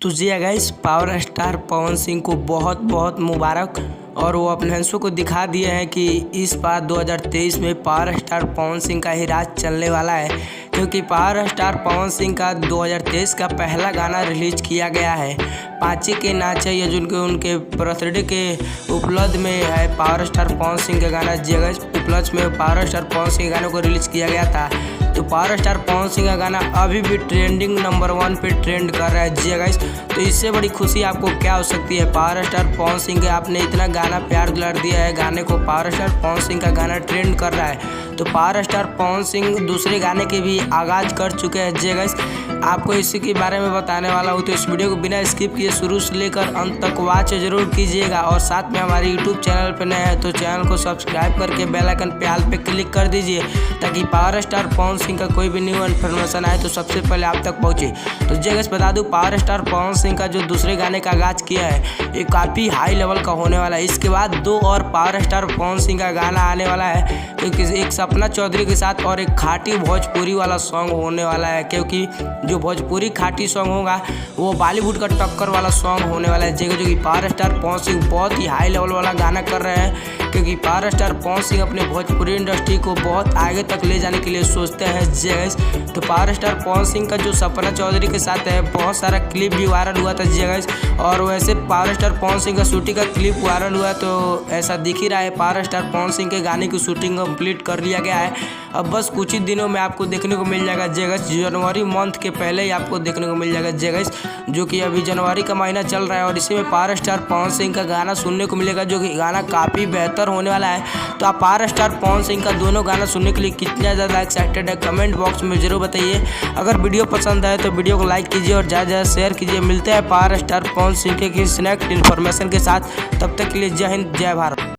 तो जी guys, power star Pawan Singh को बहुत बहुत मुबारक। और वो अपने फैंसों को दिखा दिए हैं कि इस बार 2023 में पावर स्टार पवन सिंह का ही राज चलने वाला है, क्योंकि पावर स्टार पवन सिंह का 2023 का पहला गाना रिलीज किया गया है। पाची के नाचे ये जिनके उनके बर्थडे के उपलक्ष्य में है पावर स्टार पवन सिंह का गाना। जी गाइस, उपलक्ष्य में पावर स्टार पवन सिंह के गाने को रिलीज किया गया था। तो पावर स्टार पवन सिंह का गाना अभी भी ट्रेंडिंग नंबर 1 पे ट्रेंड कर रहा है। जी गाइस, तो इससे बड़ी खुशी आपको क्या हो सकती है। पावर स्टार पवन सिंह के आपने इतना गाना प्यार दुलार दिया है गाने को, पावर स्टार पवन सिंह का गाना ट्रेंड कर रहा है। तो पावर स्टार पवन सिंह दूसरे गाने के भी आगाज कर चुके हैं। जी गाइस, आपको इसी के बारे में बताने वाला हूँ, तो इस वीडियो को बिना स्किप किए शुरू से लेकर अंत तक वॉच जरूर कीजिएगा। और साथ में हमारे यूट्यूब चैनल पर नए हैं तो चैनल को सब्सक्राइब करके बेल आइकन पे ऑल पे क्लिक कर दीजिए, ताकि पावर स्टार पवन सिंह का कोई भी न्यू इन्फॉर्मेशन आए तो सबसे पहले आप तक पहुँचे। तो जी गाइस, बता दूँ पावर स्टार पवन सिंह का जो दूसरे गाने का आगाज किया है ये काफ़ी हाई लेवल का होने वाला है। इसके बाद 2 और पावर स्टार पवन सिंह का गाना आने वाला है, क्योंकि एक सपना चौधरी के साथ और एक खाटी भोजपुरी वाला सॉन्ग होने वाला है। क्योंकि जो भोजपुरी खाटी सॉन्ग होगा वो बॉलीवुड का टक्कर वाला सॉन्ग होने वाला है। जो कि पावर स्टार पवन सिंह बहुत ही हाई लेवल वाला गाना कर रहे हैं, क्योंकि पावर स्टार पवन सिंह अपने भोजपुरी इंडस्ट्री को बहुत आगे तक ले जाने के लिए सोचते हैं। जी गाइस, तो पावर स्टार पवन सिंह का जो सपना चौधरी के साथ है बहुत सारा क्लिप भी वायरल हुआ था। जी गाइस, और वैसे पावर स्टार पवन सिंह का शूटिंग का क्लिप वायरल हुआ, तो ऐसा दिख ही रहा है पावर स्टार पवन सिंह के गाने की शूटिंग कंप्लीट कर लिया गया है। अब बस कुछ ही दिनों में आपको देखने को मिल जाएगा। जी गाइस, जनवरी मंथ के पहले ही आपको देखने को मिल जाएगा। जी गाइस, जो कि अभी जनवरी का महीना चल रहा है और इसी में पावर स्टार पवन सिंह का गाना सुनने को मिलेगा, जो कि गाना काफ़ी बेहतर होने वाला है। तो आप पावर स्टार पवन सिंह का दोनों गाना सुनने के लिए कितना ज़्यादा एक्साइटेड है कमेंट बॉक्स में जरूर बताइए। अगर वीडियो पसंद आए तो वीडियो को लाइक कीजिए और ज़्यादा ज़्यादा शेयर कीजिए। मिलते हैं पावर स्टार पवन सिंह के किसी नेक्स्ट इन्फॉर्मेशन के साथ, तब तक के लिए जय हिंद जय भारत।